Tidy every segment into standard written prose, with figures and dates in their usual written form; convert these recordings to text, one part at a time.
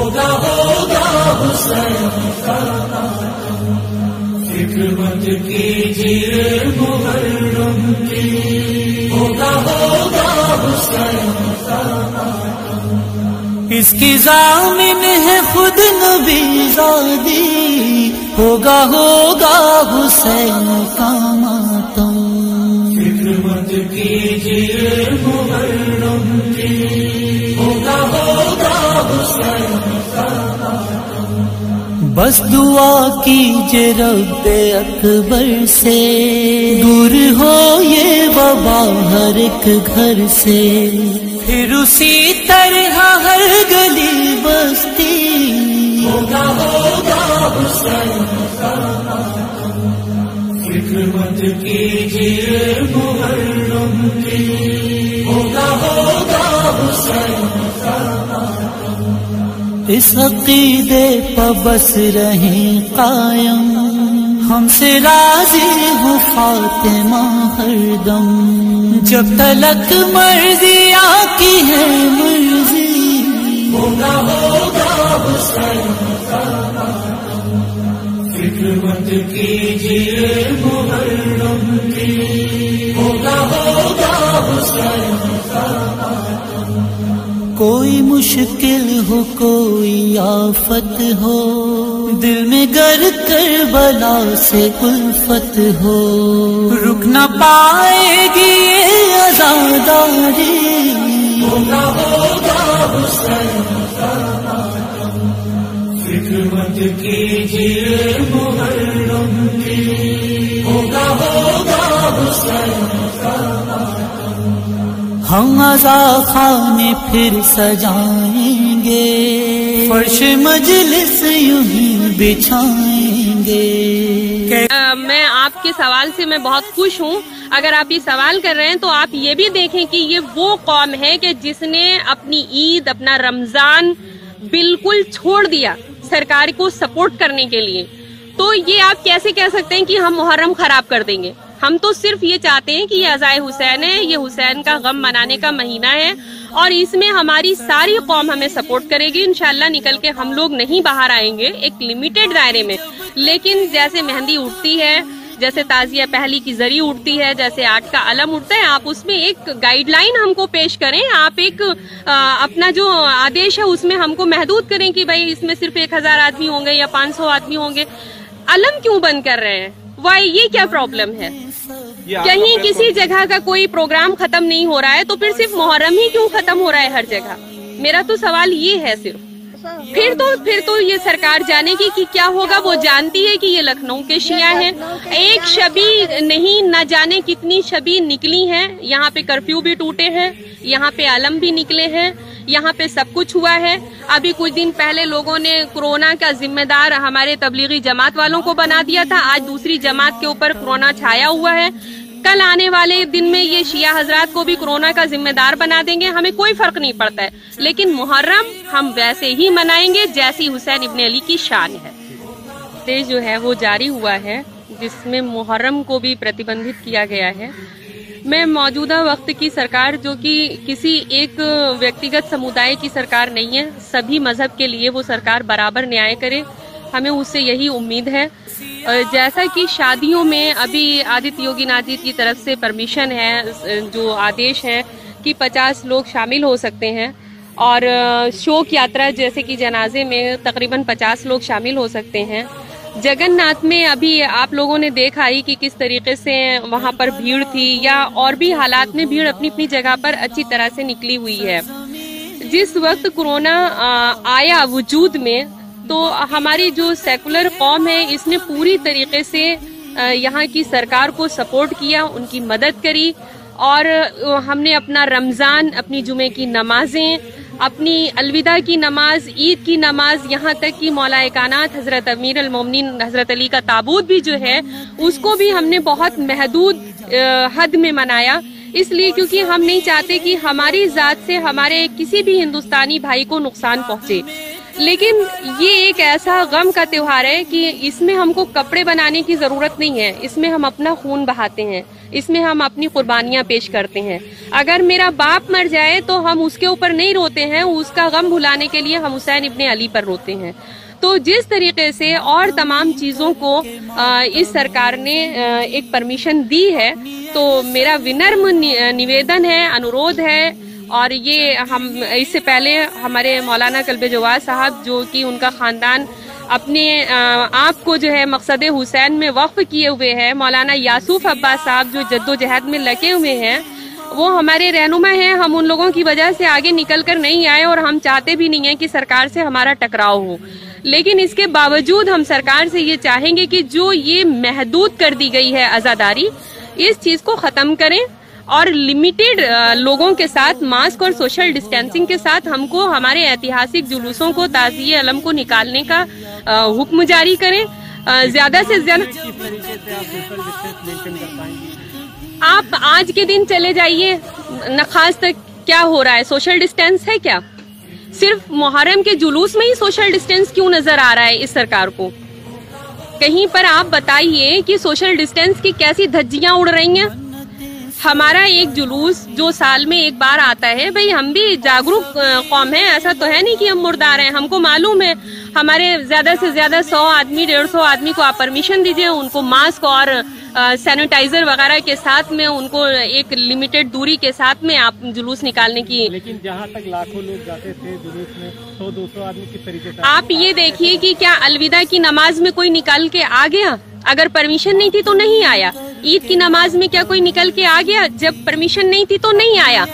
ہوگا حسین کا ماتم، فکر مت کیجیے محرم کی، ہوگا حسین کا ماتم، اس کی ضامن ہے خود نبی زادی، ہوگا حسین کا ماتم، فکر مت کیجیے محرم کی، ہوگا حسین کا ماتم، بس دعا کیجیے رب اکبر سے، دور ہو یہ وبا ہر ایک گھر سے، پھر اسی طرح ہر گلی بستی، ہوگا حسین کا ماتم، فکر مت کیجیے محرم کی، ہوگا حسین کا ماتم، اس عقیدے پہ بس رہیں قائم، ہم سے راضی ہو فاطمہ ہر دم، جب تلک مرضی آکی ہے مرضی، ہوگا حسین کا ماتم، فکر مت کیجیے محرم کی، ہوگا حسین کا ماتم، کوئی مشکل ہو کوئی آفت ہو، دل میں گر کربلا سے الفت ہو، رک نہ پائے گی یہ عزاداری، ہوگا حسین کا ماتم، فکر مت کیجیے محرم کی، ہوگا حسین کا ماتم، ہم عزا خانے پھر سجائیں گے، فرش مجلس یوں ہی بچھائیں گے۔ میں آپ کے سوال سے میں بہت خوش ہوں۔ اگر آپ یہ سوال کر رہے ہیں تو آپ یہ بھی دیکھیں کہ یہ وہ قوم ہے کہ جس نے اپنی عید، اپنا رمضان بالکل چھوڑ دیا سرکار کو سپورٹ کرنے کے لیے، تو یہ آپ کیسے کہہ سکتے ہیں کہ ہم محرم خراب کر دیں گے؟ ہم تو صرف یہ چاہتے ہیں کہ یہ عزائے حسین ہے، یہ حسین کا غم منانے کا مہینہ ہے، اور اس میں ہماری ساری قوم ہمیں سپورٹ کرے گی۔ انشاءاللہ نکل کے ہم لوگ نہیں باہر آئیں گے ایک لمیٹڈ دائرے میں، لیکن جیسے مہندی اٹھتی ہے، جیسے تعزیہ پہلی کی زری اٹھتی ہے، جیسے 8 کا علم اٹھتا ہے، آپ اس میں ایک گائیڈ لائن ہم کو پیش کریں، آپ ایک اپنا جو آدیش ہے اس میں ہم کو محدود کریں کہ بھائی اس میں صرف 1000 آدمی ہوں گے یا 500 آدمی ہوں گے۔ علم کیوں بند کر رہے ہیں؟ وائی، یہ کیا پرابلم ہے؟ کہیں کسی جگہ کا کوئی پروگرام ختم نہیں ہو رہا ہے تو پھر صرف محرم ہی کیوں ختم ہو رہا ہے ہر جگہ؟ میرا تو سوال یہ ہے صرف۔ پھر تو یہ سرکار جانے گی کہ کیا ہوگا، وہ جانتی ہے کہ یہ لکھنؤ کے شیعہ ہیں، ایک شبی نہیں، نہ جانے کتنی شبی نکلی ہیں، یہاں پہ کرفیو بھی ٹوٹے ہیں، یہاں پہ علم بھی نکلے ہیں، یہاں پہ سب کچھ ہوا ہے۔ ابھی کچھ دن پہلے لوگوں نے کورونا کا ذمہ دار ہمارے تبلیغی جماعت والوں کو بنا دیا تھا، آج دوسری جماعت کے اوپر کورونا چھایا ہوا ہے، کل آنے والے دن میں یہ شیعہ حضرات کو بھی کورونا کا ذمہ دار بنا دیں گے، ہمیں کوئی فرق نہیں پڑتا ہے، لیکن محرم ہم ویسے ہی منائیں گے جیسی حسین ابن علی کی شان ہے۔ جو ہے وہ جاری ہوا ہے جس میں محرم کو بھی پرتیبندھت کیا گیا ہے۔ میں موجودہ وقت کی سرکار، جو کہ کسی ایک ویکتیگت سمودائے کی سرکار نہیں ہے، سبھی مذہب کے لیے وہ سرکار برابر نیائے کرے، ہمیں اس سے یہی امید ہے۔ جیسا کہ شادیوں میں ابھی آدتیہ یوگی ناتھ جی کی طرف سے پرمیشن ہے، جو آدیش ہے کہ 50 لوگ شامل ہو سکتے ہیں، اور شوک یاترا جیسے کہ جنازے میں تقریباً 50 لوگ شامل ہو سکتے ہیں۔ جگن ناتھ میں ابھی آپ لوگوں نے دیکھا ہی کہ کس طریقے سے وہاں پر بھیڑ تھی، یا اور بھی حالات میں بھیڑ اپنی اپنی جگہ پر اچھی طرح سے نکلی ہوئی ہے۔ جس وقت کورونا آیا وجود میں، تو ہماری جو سیکولر قوم ہے اس نے پوری طریقے سے یہاں کی سرکار کو سپورٹ کیا، ان کی مدد کری، اور ہم نے اپنا رمضان، اپنی جمعے کی نمازیں، اپنی الوداع کی نماز، عید کی نماز، یہاں تک کہ مولا کائنات حضرت امیر المومنین حضرت علی کا تابوت بھی جو ہے اس کو بھی ہم نے بہت محدود حد میں منایا، اس لیے کیونکہ ہم نہیں چاہتے کہ ہماری ذات سے ہمارے کسی بھی ہندوستانی بھائی کو نقصان پہنچے۔ لیکن یہ ایک ایسا غم کا تہوار ہے کہ اس میں ہم کو کپڑے بنانے کی ضرورت نہیں ہے، اس میں ہم اپنا خون بہاتے ہیں، اس میں ہم اپنی قربانیاں پیش کرتے ہیں۔ اگر میرا باپ مر جائے تو ہم اس کے اوپر نہیں روتے ہیں، اس کا غم بھلانے کے لیے ہم حسین ابن علی پر روتے ہیں۔ تو جس طریقے سے اور تمام چیزوں کو اس سرکار نے ایک پرمیشن دی ہے، تو میرا ونرم نویدن ہے، انورودھ ہے، اور یہ ہم اس سے پہلے ہمارے مولانا کلب جواز صاحب جو کہ ان کا خاندان اپنے آپ کو جو ہے مقصد حسین میں وقف کیے ہوئے ہیں، مولانا یاسوف عباس صاحب جو جدوجہد میں لگے ہوئے ہیں، وہ ہمارے رہنما ہیں۔ ہم ان لوگوں کی وجہ سے آگے نکل کر نہیں آئے اور ہم چاہتے بھی نہیں ہیں کہ سرکار سے ہمارا ٹکراؤ ہو، لیکن اس کے باوجود ہم سرکار سے یہ چاہیں گے کہ جو یہ محدود کر دی گئی ہے عزاداری، اس چیز کو ختم کریں اور لمیٹڈ لوگوں کے ساتھ ماسک اور سوشل ڈسٹینسنگ کے ساتھ ہم کو ہمارے ایتہاسک جلوسوں کو، تعزیہ علم کو نکالنے کا حکم جاری کریں۔ زیادہ سے زیادہ آپ آج کے دن چلے جائیے نخاس تک، کیا ہو رہا ہے؟ سوشل ڈسٹینس ہے کیا؟ صرف محرم کے جلوس میں ہی سوشل ڈسٹینس کیوں نظر آ رہا ہے اس سرکار کو؟ کہیں پر آپ بتائیے کہ سوشل ڈسٹینس کی کیسی دھجیاں اڑ رہی ہیں۔ ہمارا ایک جلوس جو سال میں ایک بار آتا ہے، بھئی ہم بھی جاگروک قوم ہیں، ایسا تو ہے نہیں کہ ہم مردار ہیں، ہم کو معلوم ہے ہمارے زیادہ سے زیادہ 100 آدمی 150 آدمی کو آپ پرمیشن دیجئے، ان کو ماسک اور سینیٹائزر وغیرہ کے ساتھ میں، ان کو ایک لمیٹڈ دوری کے ساتھ میں آپ جلوس نکالنے کی۔ لیکن جہاں تک لاکھوں لوگ جاتے تھے جلوس میں، 100-200 آدمی کس طریقے سے؟ آپ یہ دیکھیے کہ کیا الوداع کی نماز میں کوئی نکل کے آ گیا؟ اگر پرمیشن نہیں تھی تو نہیں آیا۔ عید کی نماز میں کیا کوئی نکل کے آ گیا؟ جب پرمیشن نہیں تھی تو نہیں آیا۔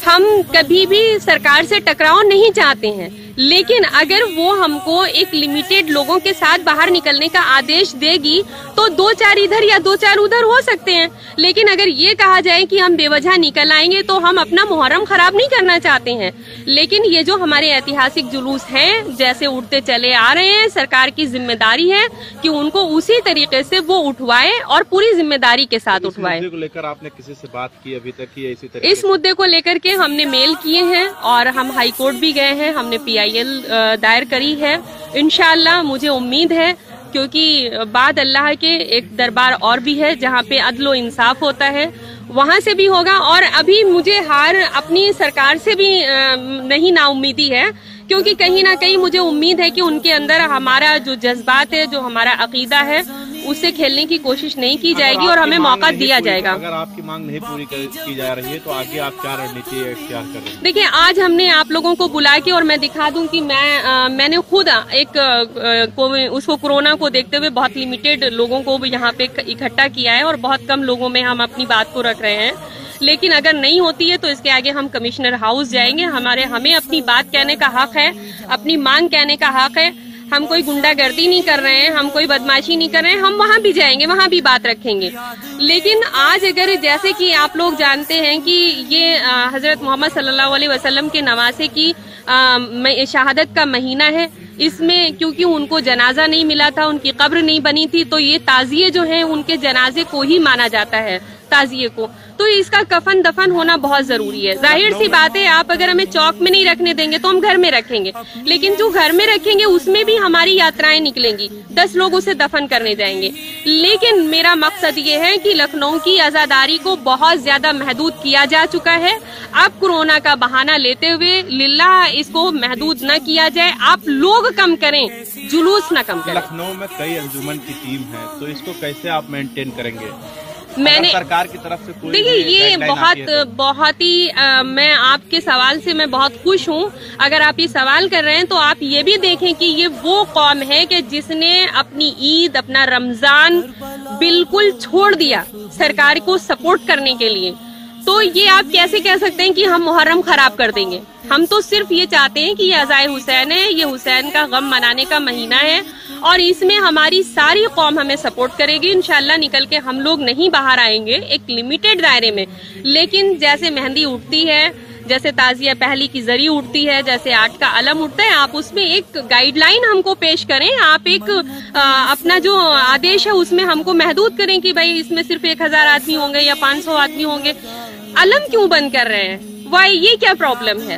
ہم کبھی بھی سرکار سے ٹکراؤ نہیں چاہتے ہیں، لیکن اگر وہ ہم کو ایک لمیٹڈ لوگوں کے ساتھ باہر نکلنے کا آدیش دے گی تو 2-4 ادھر یا 2-4 ادھر ہو سکتے ہیں، لیکن اگر یہ کہا جائے کہ ہم بے وجہ نکل آئیں گے تو ہم اپنا محرم خراب نہیں کرنا چاہتے ہیں۔ لیکن یہ جو ہمارے ایتہاسک جلوس ہیں جیسے اٹھتے چلے آ رہے ہیں، سرکار کی ذمہ داری ہے کہ ان کو اسی طریقے سے وہ اٹھوائے اور پوری ذمہ داری کے ساتھ اٹھوائے۔ اس مدعے کو لے کر آپ نے کسی سے بات کی ابھی تک؟ اسی طرح اس مدعے کو لے کر کے ہم نے میل کیے ہیں اور ہم ہائی کورٹ بھی گئے ہیں، ہم نے PIL دائر کری ہے۔ انشاءاللہ مجھے امید ہے، کیونکہ بعد اللہ کے ایک دربار اور بھی ہے جہاں پہ عدل و انصاف ہوتا ہے، وہاں سے بھی ہوگا۔ اور ابھی مجھے ہار اپنی سرکار سے بھی نہیں نا امیدی ہے، کیونکہ کہیں نہ کہیں مجھے امید ہے کہ ان کے اندر ہمارا جو جذبات ہے، جو ہمارا عقیدہ ہے، اس سے کھیلنے کی کوشش نہیں کی جائے گی اور ہمیں موقع دیا جائے گا۔ اگر آپ کی مانگ نہیں پوری کی جا رہی ہے تو آگے آپ کیا رنیتی اختیار کر رہے ہیں؟ دیکھیں، آج ہم نے آپ لوگوں کو بلا کے، اور میں دکھا دوں کہ میں نے خود ایک اس کو کورونا کو دیکھتے ہوئے بہت لمیٹڈ لوگوں کو یہاں پہ اکٹھا کیا ہے اور بہت کم لوگوں میں ہم اپنی بات کو رکھ رہے ہیں۔ لیکن اگر نہیں ہوتی ہے تو اس کے آگے ہم کمشنر ہاؤس جائیں گے۔ ہمیں اپنی بات کہنے کا حق ہے، اپنی مانگ کہنے کا حق ہے۔ ہم کوئی گنڈا گردی نہیں کر رہے ہیں، ہم کوئی بدماشی نہیں کر رہے ہیں، ہم وہاں بھی جائیں گے، وہاں بھی بات رکھیں گے۔ لیکن آج اگر جیسے کہ آپ لوگ جانتے ہیں کہ یہ حضرت محمد صلی اللہ علیہ وسلم کے نواسے کی شہادت کا مہینہ ہے، اس میں کیونکہ ان کو جنازہ نہیں ملا تھا، ان کی قبر نہیں بنی تھی، تو یہ تعزیے جو ہیں ان کے جنازے کو ہی مانا جاتا ہے، تعزیے کو، تو اس کا کفن دفن ہونا بہت ضروری ہے۔ ظاہر سی بات ہے، آپ اگر ہمیں چوک میں نہیں رکھنے دیں گے تو ہم گھر میں رکھیں گے، لیکن جو گھر میں رکھیں گے اس میں بھی ہماری یاترائیں نکلیں گی، 10 لوگ اسے دفن کرنے جائیں گے۔ لیکن میرا مقصد یہ ہے کہ لکھنؤ کی عزاداری کو بہت زیادہ محدود کیا جا چکا ہے، اب کورونا کا بہانہ لیتے ہوئے للہ اس کو محدود نہ کیا جائے، آپ لوگ کم کریں، جلوس نہ کم کریں۔ لکھنؤ میں کئی انجمن کی ٹیم ہے، تو اس کو کیسے آپ مینٹین کریں گے؟ میں نے سرکار کی طرف سے کوئی دیکھیے، یہ بہت ہی میں آپ کے سوال سے میں بہت خوش ہوں۔ اگر آپ یہ سوال کر رہے ہیں تو آپ یہ بھی دیکھیں کہ یہ وہ قوم ہے کہ جس نے اپنی عید، اپنا رمضان بالکل چھوڑ دیا سرکار کو سپورٹ کرنے کے لیے، تو یہ آپ کیسے کہہ سکتے ہیں کہ ہم محرم خراب کر دیں گے؟ ہم تو صرف یہ چاہتے ہیں کہ یہ عزائے حسین ہے، یہ حسین کا غم منانے کا مہینہ ہے، اور اس میں ہماری ساری قوم ہمیں سپورٹ کرے گی۔ انشاءاللہ نکل کے ہم لوگ نہیں باہر آئیں گے ایک لمیٹڈ دائرے میں، لیکن جیسے مہندی اٹھتی ہے، جیسے تعزیہ پہلی کی زری اٹھتی ہے، جیسے 8 کا علم اٹھتا ہے، آپ اس میں ایک گائیڈ لائن ہم کو پیش کریں، آپ ایک اپنا جو آدیش ہے اس میں ہم کو محدود کریں کہ بھائی اس میں صرف 1000 آدمی ہوں گے یا 500 آدمی ہوں گے۔ علم کیوں بند کر رہے ہیں؟ وائی، یہ کیا پرابلم ہے؟